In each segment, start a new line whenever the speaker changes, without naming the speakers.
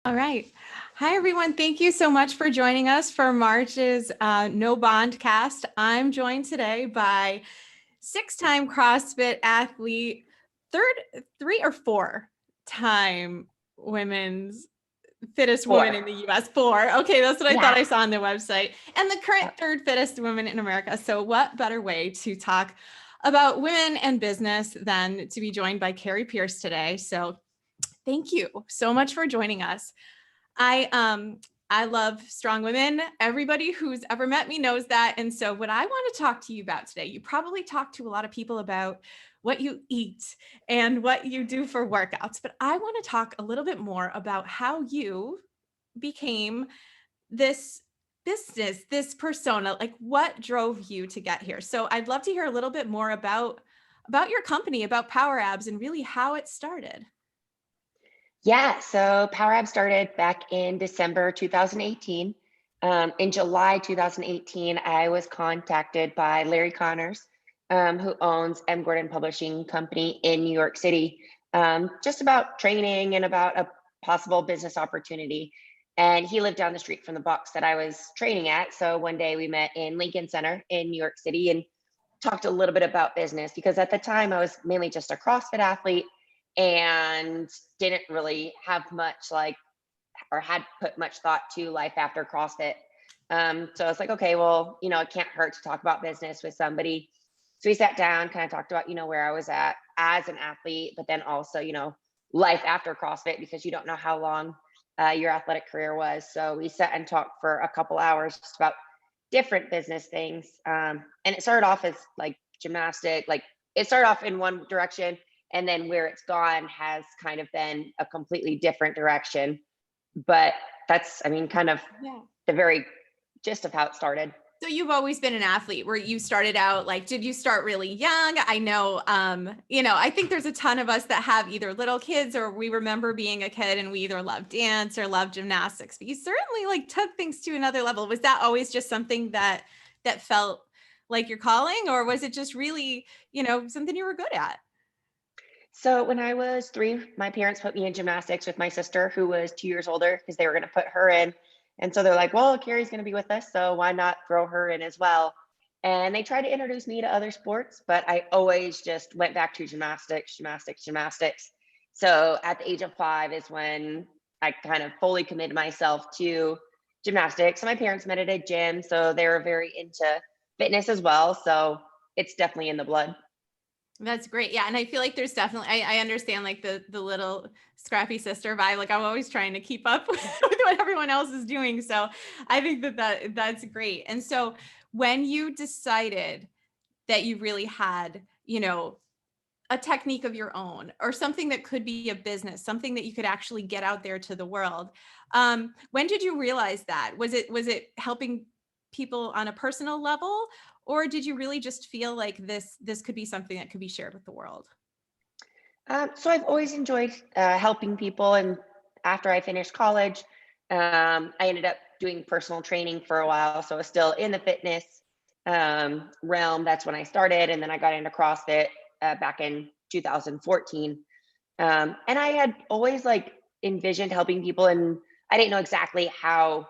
All right. Hi, everyone. Thank you so much for joining us for March's No BondCast. I'm joined today by six-time CrossFit athlete, three or four-time women's fittest woman
Four.
in the US. Four. Okay, that's what I thought
Yeah.
I saw on the website. And the current third fittest woman in America. So what better way to talk about women and business than to be joined by Kari Pearce today. So thank you so much for joining us. I love strong women. Everybody who's ever met me knows that. And so what I want to talk to you about today, you probably talk to a lot of people about what you eat and what you do for workouts, but I want to talk a little bit more about how you became this business, this persona, like what drove you to get here. So I'd love to hear a little bit more about your company, about Power Abs and really how it started.
Yeah. So Power Ab started back in December 2018. In July 2018, I was contacted by Larry Connors, who owns M. Gordon Publishing Company in New York City, just about training and about a possible business opportunity. And he lived down the street from the box that I was training at. So one day we met in Lincoln Center in New York City and talked a little bit about business because at the time I was mainly just a CrossFit athlete and didn't really have much or had put much thought to life after CrossFit. So I was like, okay, well, it can't hurt to talk about business with somebody. So we sat down, kind of talked about, where I was at as an athlete, but then also, life after CrossFit because you don't know how long your athletic career was. So we sat and talked for a couple hours just about different business things. And it started off as like gymnastic, like it started off in one direction and then where it's gone has kind of been a completely different direction. But that's, kind of the very gist of how it started.
So you've always been an athlete where you started out, like, did you start really young? I know, I think there's a ton of us that have either little kids or we remember being a kid and we either loved dance or loved gymnastics, but you certainly like took things to another level. Was that always just something that felt like your calling, or was it just really, something you were good at?
So when I was 3, my parents put me in gymnastics with my sister, who was 2 years older, because they were going to put her in. And so they're like, well, Carrie's going to be with us, so why not throw her in as well? And they tried to introduce me to other sports, but I always just went back to gymnastics, gymnastics, gymnastics. So at the age of 5 is when I kind of fully committed myself to gymnastics. So my parents met at a gym, so they were very into fitness as well. So it's definitely in the blood.
That's great. Yeah. And I feel like there's definitely, I understand like the little scrappy sister vibe. Like I'm always trying to keep up with what everyone else is doing. So I think that's great. And so when you decided that you really had, a technique of your own or something that could be a business, something that you could actually get out there to the world. When did you realize that? Was it helping people on a personal level, or did you really just feel like this could be something that could be shared with the world?
So I've always enjoyed helping people, and after I finished college, I ended up doing personal training for a while. So I was still in the fitness realm. That's when I started, and then I got into CrossFit back in 2014. And I had always envisioned helping people, and I didn't know exactly how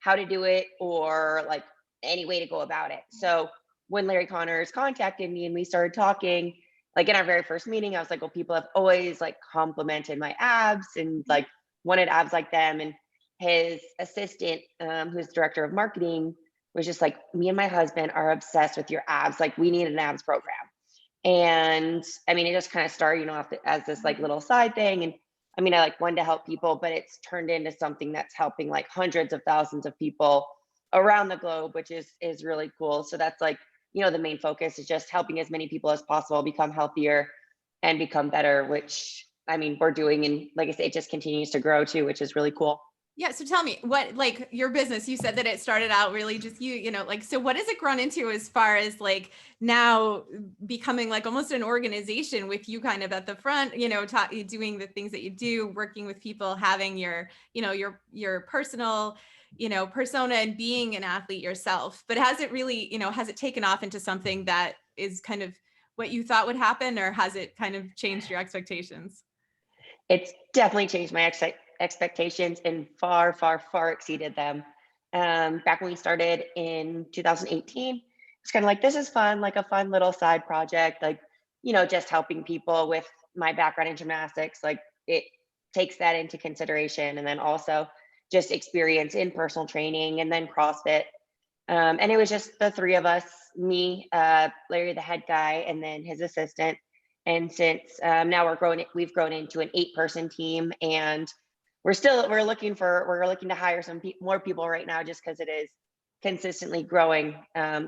to do it or like any way to go about it. So when Larry Connors contacted me and we started talking, like in our very first meeting, I was like, well, people have always like complimented my abs and like wanted abs like them. And his assistant, who's director of marketing, was just like, me and my husband are obsessed with your abs. Like we need an abs program. And it just kind of started, as this like little side thing. And I like wanted to help people, but it's turned into something that's helping like hundreds of thousands of people around the globe, which is really cool. So that's like, the main focus is just helping as many people as possible become healthier and become better, which we're doing. And like I say, it just continues to grow too, which is really cool.
Yeah. So tell me what, like your business, you said that it started out really just so what has it grown into as far as like now becoming like almost an organization with you kind of at the front, doing the things that you do, working with people, having your, your personal, persona and being an athlete yourself. But has it really, has it taken off into something that is kind of what you thought would happen, or has it kind of changed your expectations?
It's definitely changed my expectations and far, far, far exceeded them. Back when we started in 2018, it's kind of like, this is fun, like a fun little side project, like, just helping people with my background in gymnastics. Like it takes that into consideration. And then also just experience in personal training and then CrossFit. And it was just the three of us, me, Larry, the head guy, and then his assistant. And since now we've grown into an 8-person team, and we're looking to hire some more people right now, just because it is consistently growing,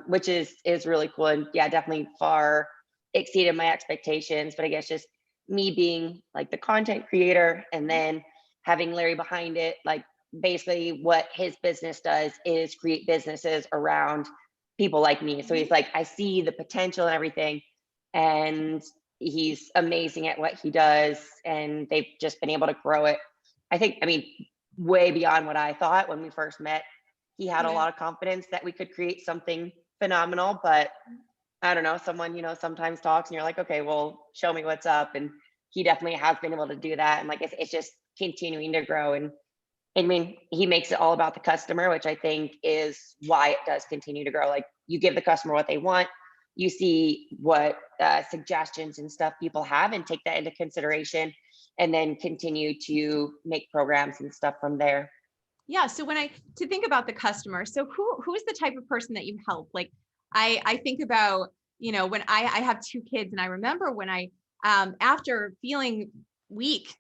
which is really cool. And yeah, definitely far exceeded my expectations. But I guess just me being like the content creator and then having Larry behind it, like basically what his business does is create businesses around people like me. So he's like, I see the potential and everything. And he's amazing at what he does. And they've just been able to grow it. I mean, way beyond what I thought when we first met. He had a lot of confidence that we could create something phenomenal, but I don't know, someone, sometimes talks and you're like, okay, well, show me what's up. And he definitely has been able to do that. And like, it's just continuing to grow. And I mean, he makes it all about the customer, which I think is why it does continue to grow. Like you give the customer what they want, you see what suggestions and stuff people have and take that into consideration, and then continue to make programs and stuff from there.
Yeah. So to think about the customer, so who is the type of person that you help? Like I think about, when I have 2 kids, and I remember when I, after feeling weak,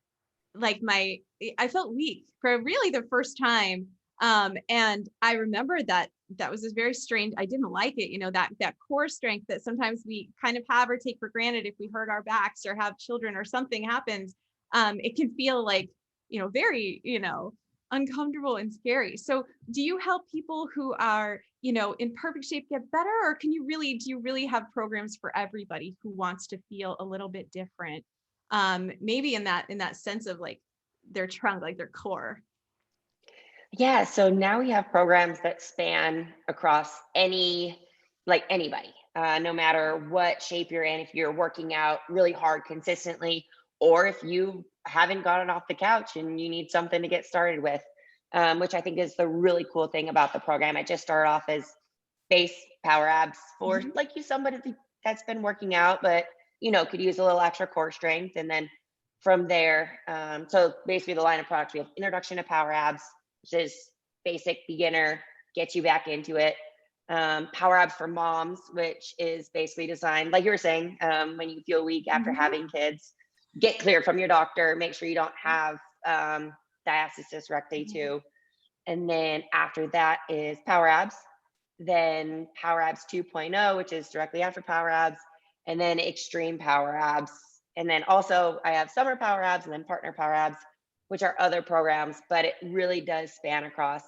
like I felt weak for really the first time. And I remember that was this very strange, I didn't like it, that core strength that sometimes we kind of have or take for granted if we hurt our backs or have children or something happens. It can feel like, very, uncomfortable and scary. So do you help people who are, in perfect shape get better, or do you really have programs for everybody who wants to feel a little bit different? Maybe in that sense of like their trunk, like their core.
Yeah, so now we have programs that span across anybody, no matter what shape you're in, if you're working out really hard consistently, or if you haven't gotten off the couch and you need something to get started with, which I think is the really cool thing about the program. It just started off as base power abs for like somebody that's been working out, but could use a little extra core strength. And then from there, so basically the line of products, we have introduction to power abs, which is basic beginner, get you back into it. Power abs for moms, which is basically designed, like you were saying, when you feel weak after having kids, get cleared from your doctor, make sure you don't have diastasis recti too. And then after that is power abs, then power abs 2.0, which is directly after power abs, and then extreme power abs. And then also I have summer power abs and then partner power abs, which are other programs, but it really does span across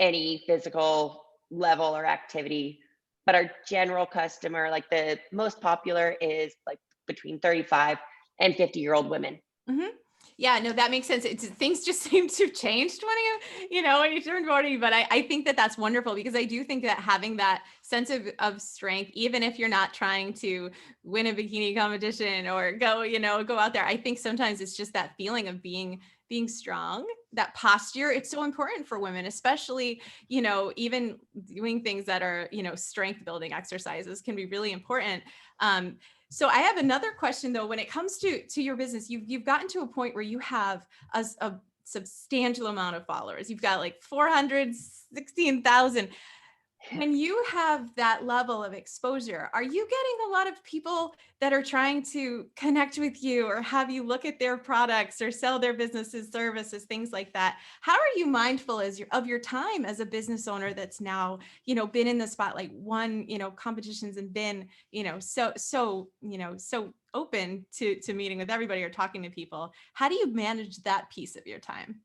any physical level or activity. But our general customer, like the most popular, is like between 35 and 50-year-old women.
Yeah, no, that makes sense. Things just seem to have changed when you turn 40, but I think that that's wonderful, because I do think that having that sense of strength, even if you're not trying to win a bikini competition or go out there, I think sometimes it's just that feeling of being strong, that posture. It's so important for women, especially, even doing things that are, strength building exercises can be really important. So I have another question though, when it comes to your business, you've gotten to a point where you have a substantial amount of followers. You've got like 416,000. When you have that level of exposure, are you getting a lot of people that are trying to connect with you or have you look at their products or sell their businesses, services, things like that? How are you mindful of your time as a business owner that's now, been in the spotlight, won, competitions, and been, so open to meeting with everybody or talking to people? How do you manage that piece of your time?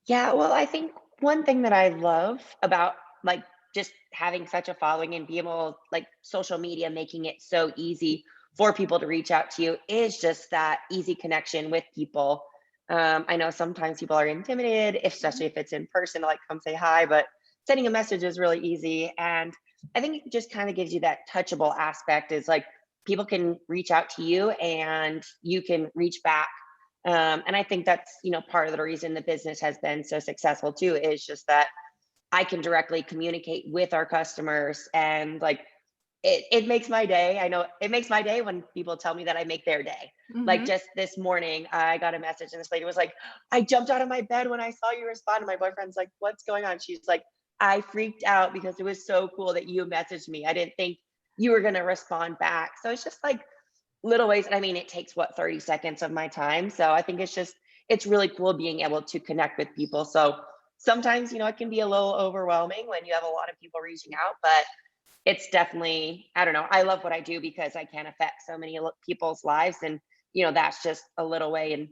Yeah, well, I think one thing that I love about like just having such a following and being able, like social media, making it so easy for people to reach out to you, is just that easy connection with people. I know sometimes people are intimidated, especially if it's in person, to like come say hi, but sending a message is really easy. And I think it just kind of gives you that touchable aspect, is like people can reach out to you and you can reach back. And I think that's, part of the reason the business has been so successful too, is just that I can directly communicate with our customers, and like it makes my day. I know it makes my day when people tell me that I make their day. Like
Mhm.
just this morning, I got a message and this lady was like, I jumped out of my bed when I saw you respond. And my boyfriend's like, what's going on? She's like, I freaked out because it was so cool that you messaged me. I didn't think you were going to respond back. So it's just like little ways. And I mean, it takes 30 seconds of my time. So I think it's really cool being able to connect with people. So sometimes, it can be a little overwhelming when you have a lot of people reaching out, but it's definitely, I don't know. I love what I do because I can affect so many people's lives. And, that's just a little way. And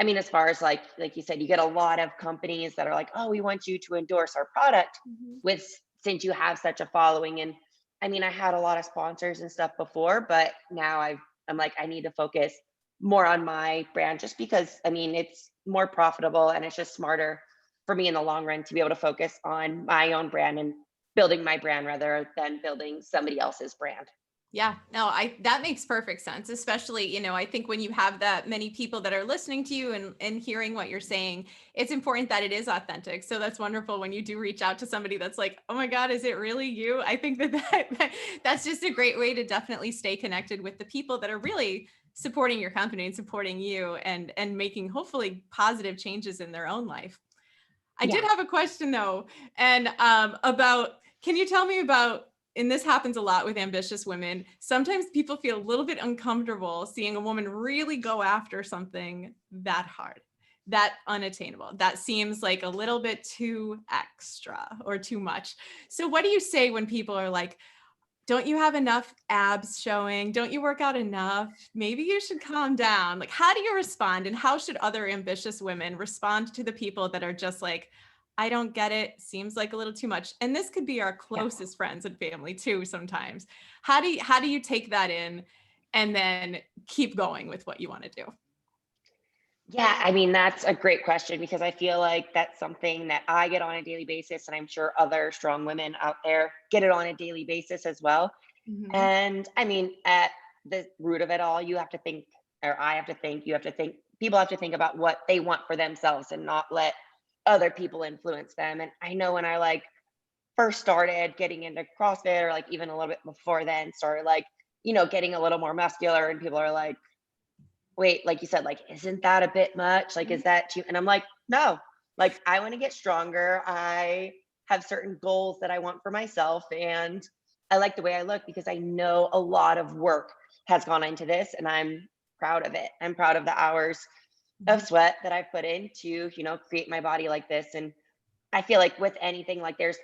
I mean, as far as like you said, you get a lot of companies that are like, oh, we want you to endorse our product
Mhm.
with, since you have such a following. And I mean, I had a lot of sponsors and stuff before, but now I'm like, I need to focus more on my brand, just because I mean, it's more profitable and it's just smarter for me in the long run to be able to focus on my own brand and building my brand rather than building somebody else's brand.
Yeah, no, that makes perfect sense, especially, I think when you have that many people that are listening to you and hearing what you're saying, it's important that it is authentic. So that's wonderful when you do reach out to somebody that's like, "Oh my God, is it really you?" I think that's just a great way to definitely stay connected with the people that are really supporting your company and supporting you and making hopefully positive changes in their own life. I did
Yeah.
have a question though, and about, can you tell me about, and this happens a lot with ambitious women, sometimes people feel a little bit uncomfortable seeing a woman really go after something that hard, that unattainable, that seems like a little bit too extra or too much. So what do you say when people are like, don't you have enough abs showing? Don't you work out enough? Maybe you should calm down. Like, how do you respond? And how should other ambitious women respond to the people that are just like, I don't get it. Seems like a little too much. And this could be our
Yeah.
closest friends and family too sometimes. How do you take that in and then keep going with what you want to do?
Yeah, I mean, that's a great question because I feel like that's something that I get on a daily basis, and I'm sure other strong women out there get it on a daily basis as well.
Mhm.
And I mean, at the root of it all, you have to think, or I have to think, you have to think, people have to think about what they want for themselves and not let other people influence them. And I know when I first started getting into CrossFit, or like even a little bit before then, started getting a little more muscular, and people are like, wait, like you said, like, isn't that a bit much? Like, is that too? And I'm like, no, like, I want to get stronger. I have certain goals that I want for myself. And I like the way I look because I know a lot of work has gone into this, and I'm proud of it. I'm proud of the hours of
Mhm.
sweat that I've put in to, create my body like this. And I feel like with anything, like, there's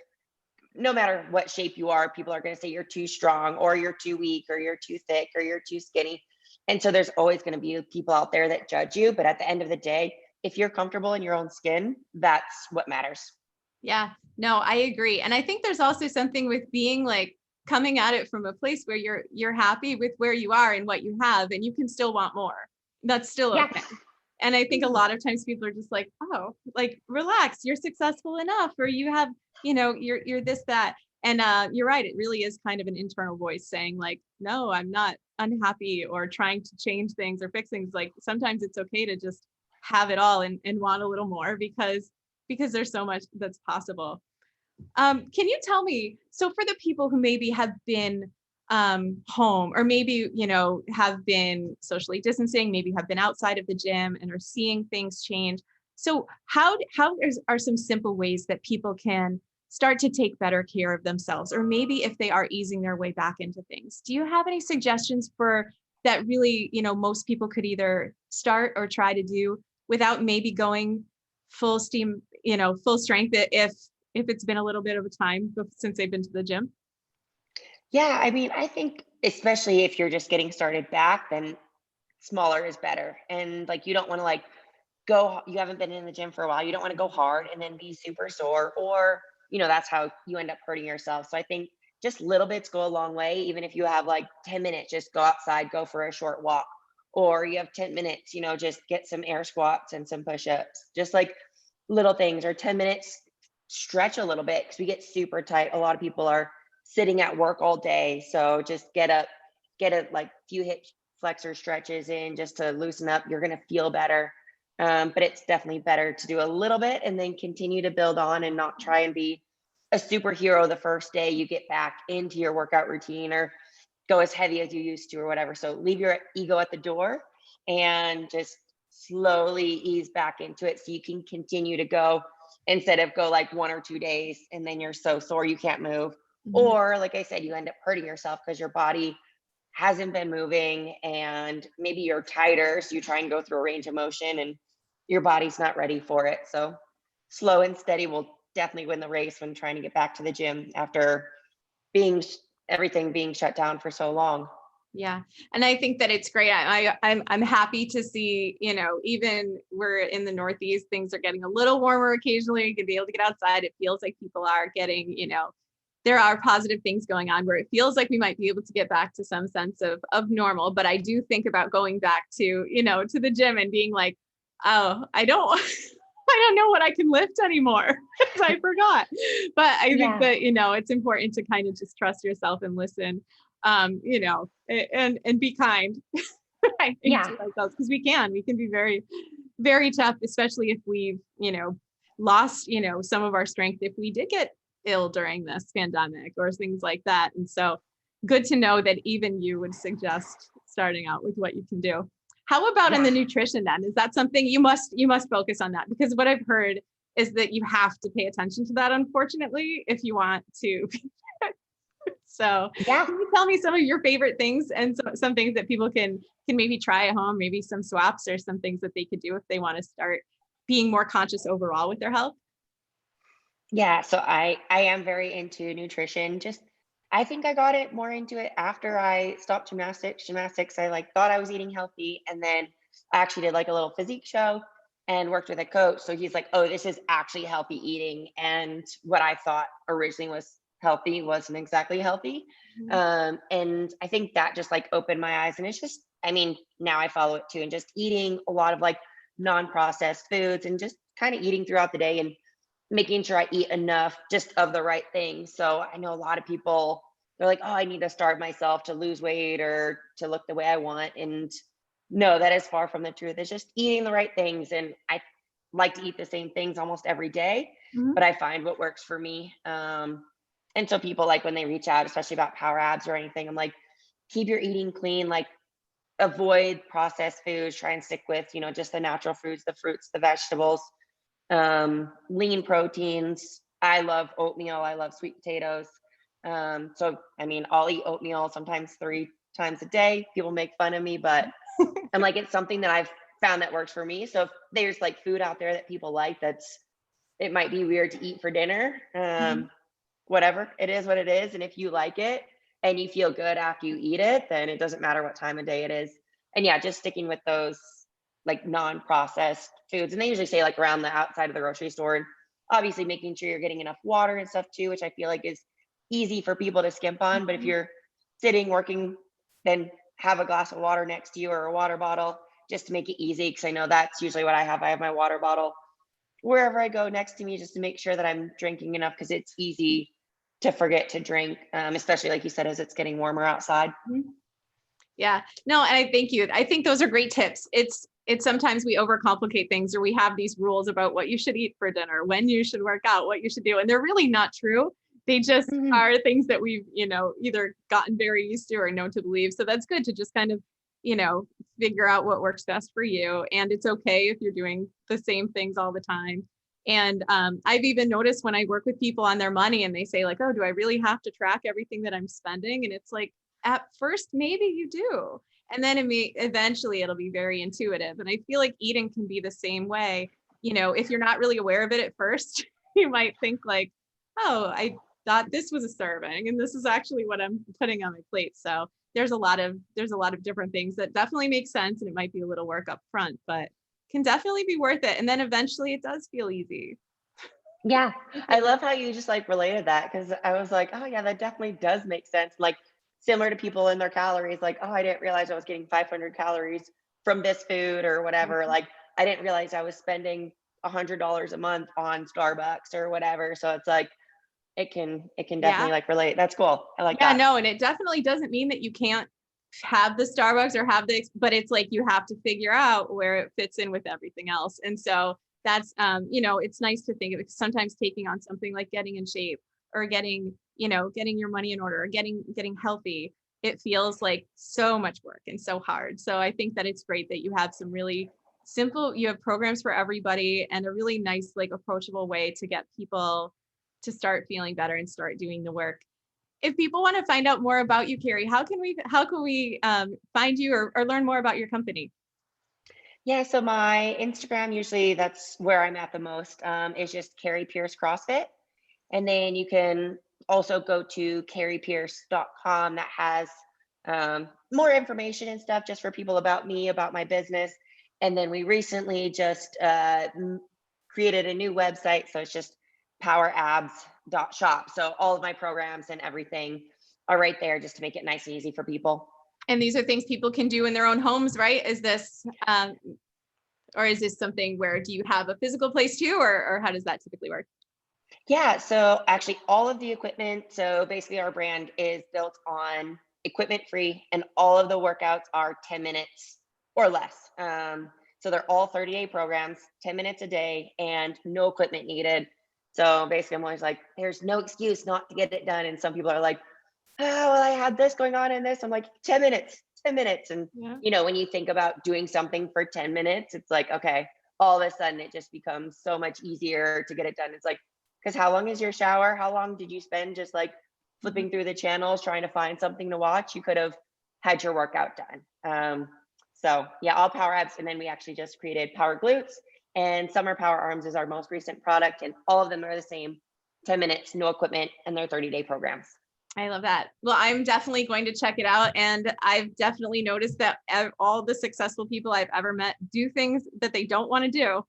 no matter what shape you are, people are going to say you're too strong, or you're too weak, or you're too thick, or you're too skinny. And so there's always going to be people out there that judge you. But at the end of the day, if you're comfortable in your own skin, that's what matters.
Yeah, no, I agree. And I think there's also something with being like coming at it from a place where you're happy with where you are and what you have, and you can still want more. That's still
Yes.
okay. And I think a lot of times people are just like, oh, like relax, you're successful enough, or you have, you're this, that. And you're right, it really is kind of an internal voice saying, like, no, I'm not unhappy or trying to change things or fix things. Like sometimes it's okay to just have it all and want a little more because there's so much that's possible. Can you tell me, so for the people who maybe have been home, or maybe, have been socially distancing, maybe have been outside of the gym and are seeing things change. So are some simple ways that people can start to take better care of themselves, or maybe if they are easing their way back into things? Do you have any suggestions for that really, most people could either start or try to do without maybe going full steam, full strength if it's been a little bit of a time since they've been to the gym?
Yeah. I mean, I think especially if you're just getting started back, then smaller is better. And like, you don't want to you haven't been in the gym for a while. You don't want to go hard and then be super sore, or, that's how you end up hurting yourself. So I think just little bits go a long way. Even if you have 10 minutes, just go outside, go for a short walk, or you have 10 minutes, just get some air squats and some push-ups, just like little things, or 10 minutes, stretch a little bit because we get super tight. A lot of people are sitting at work all day. So just get up, get a few hip flexor stretches in just to loosen up. You're going to feel better. But it's definitely better to do a little bit and then continue to build on and not try and be a superhero the first day you get back into your workout routine, or go as heavy as you used to or whatever. So leave your ego at the door and just slowly ease back into it so you can continue to go, instead of go like 1 or 2 days and then you're so sore you can't move.
Mhm.
Or like I said, you end up hurting yourself because your body hasn't been moving and maybe you're tighter. So you try and go through a range of motion and your body's not ready for it. So slow and steady will definitely win the race when trying to get back to the gym after being everything being shut down for so long.
Yeah. And I think that it's great. I'm happy to see, even we're in the Northeast, things are getting a little warmer occasionally. You can be able to get outside. It feels like people are getting, there are positive things going on where it feels like we might be able to get back to some sense of normal. But I do think about going back to, to the gym and being like, oh, I don't I don't know what I can lift anymore. I forgot. But I think
Yeah.
that, it's important to kind of just trust yourself and listen, and be kind, I think,
Yeah.
to ourselves, because we can be very, very tough, especially if we've, lost, some of our strength, if we did get ill during this pandemic or things like that. And so good to know that even you would suggest starting out with what you can do. How about in
Yeah.
the nutrition then? Is that something you must focus on that? Because what I've heard is that you have to pay attention to that, unfortunately, if you want to. So
Yeah.
can you tell me some of your favorite things and some things that people can maybe try at home, maybe some swaps or some things that they could do if they want to start being more conscious overall with their health?
Yeah, so I am very into nutrition. Just I think I got it more into it after I stopped gymnastics. Gymnastics, I like thought I was eating healthy, and then I actually did like a little physique show and worked with a coach. So he's like, "Oh, this is actually healthy eating." And what I thought originally was healthy wasn't exactly healthy.
Mhm.
And I think that just like opened my eyes. And it's just, I mean, now I follow it too, and just eating a lot of like non-processed foods and just kind of eating throughout the day and making sure I eat enough just of the right things. So I know a lot of people, they're like, oh, I need to starve myself to lose weight or to look the way I want. And no, that is far from the truth. It's just eating the right things. And I like to eat the same things almost every day,
Mhm.
but I find what works for me. And so people like when they reach out, especially about power abs or anything, I'm like, keep your eating clean, like avoid processed foods, try and stick with, just the natural foods, the fruits, the vegetables, lean proteins. I love oatmeal. I love sweet potatoes. So I mean, I'll eat oatmeal sometimes 3 times a day. People make fun of me, but I'm like, it's something that I've found that works for me. So if there's like food out there that people like, it might be weird to eat for dinner.
Mhm.
Whatever, it is what it is. And if you like it and you feel good after you eat it, then it doesn't matter what time of day it is. And yeah, just sticking with those like non-processed foods. And they usually say like around the outside of the grocery store. And obviously making sure you're getting enough water and stuff too, which I feel like is easy for people to skimp on. But if
Mhm.
you're sitting, working, then have a glass of water next to you or a water bottle just to make it easy. Cause I know that's usually what I have. I have my water bottle wherever I go next to me just to make sure that I'm drinking enough because it's easy to forget to drink, especially like you said, as it's getting warmer outside.
Mhm. Yeah, no, and I thank you. I think those are great tips. It's sometimes we overcomplicate things, or we have these rules about what you should eat for dinner, when you should work out, what you should do, and they're really not true. They just
Mhm.
are things that we've, either gotten very used to or known to believe. So that's good to just kind of, you know, figure out what works best for you. And it's okay if you're doing the same things all the time. And I've even noticed when I work with people on their money and they say like, oh, do I really have to track everything that I'm spending? And it's like, at first, maybe you do. And then eventually it'll be very intuitive. And I feel like eating can be the same way. If you're not really aware of it at first, you might think like, oh, I thought this was a serving and this is actually what I'm putting on my plate. So there's a lot of different things that definitely make sense, and it might be a little work up front, but can definitely be worth it. And then eventually it does feel easy.
Yeah, I love how you just like related that because I was like, oh yeah, that definitely does make sense. Like similar to people in their calories, like, oh, I didn't realize I was getting 500 calories from this food or whatever. Like I didn't realize I was spending $100 a month on Starbucks or whatever. So it's like it can
Yeah.
definitely like relate. That's cool. I like
Yeah,
that.
no, and it definitely doesn't mean that you can't have the Starbucks or have the, but it's like, you have to figure out where it fits in with everything else. And so that's, it's nice to think of it. Sometimes taking on something like getting in shape or getting your money in order or getting healthy, it feels like so much work and so hard. So I think that it's great that you have some really simple, you have programs for everybody and a really nice, like approachable way to get people to start feeling better and start doing the work. If people want to find out more about you, Kari, how can we find you or learn more about your company?
Yeah, so my Instagram, usually that's where I'm at the most, is just Kari Pearce CrossFit. And then you can also go to karipearce.com that has more information and stuff just for people about me, about my business. And then we recently just created a new website. So it's just powerabs.shop. So all of my programs and everything are right there just to make it nice and easy for people.
And these are things people can do in their own homes, right? Is this, or is this something where, do you have a physical place too, or how does that typically work?
Yeah, so actually all of the equipment, so basically our brand is built on equipment free and all of the workouts are 10 minutes or less. So they're all 30-day programs, 10 minutes a day and no equipment needed. So basically I'm always like, there's no excuse not to get it done. And some people are like, oh, well, I had this going on and this. I'm like, 10 minutes. And
Yeah.
when you think about doing something for 10 minutes, it's like, okay, all of a sudden it just becomes so much easier to get it done. It's like, because how long is your shower? How long did you spend just like flipping through the channels trying to find something to watch? You could have had your workout done. So yeah, all power abs. And then we actually just created power glutes and summer power arms is our most recent product. And all of them are the same, 10 minutes, no equipment, and they're 30-day programs.
I love that. Well, I'm definitely going to check it out. And I've definitely noticed that all the successful people I've ever met do things that they don't want to do,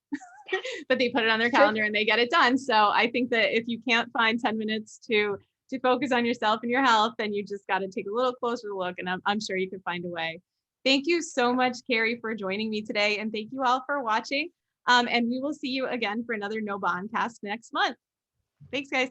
but they put it on their calendar and they get it done. So I think that if you can't find 10 minutes to focus on yourself and your health, then you just got to take a little closer look. And I'm sure you can find a way. Thank you so much, Kari, for joining me today. And thank you all for watching. And we will see you again for another No BondCast next month. Thanks, guys.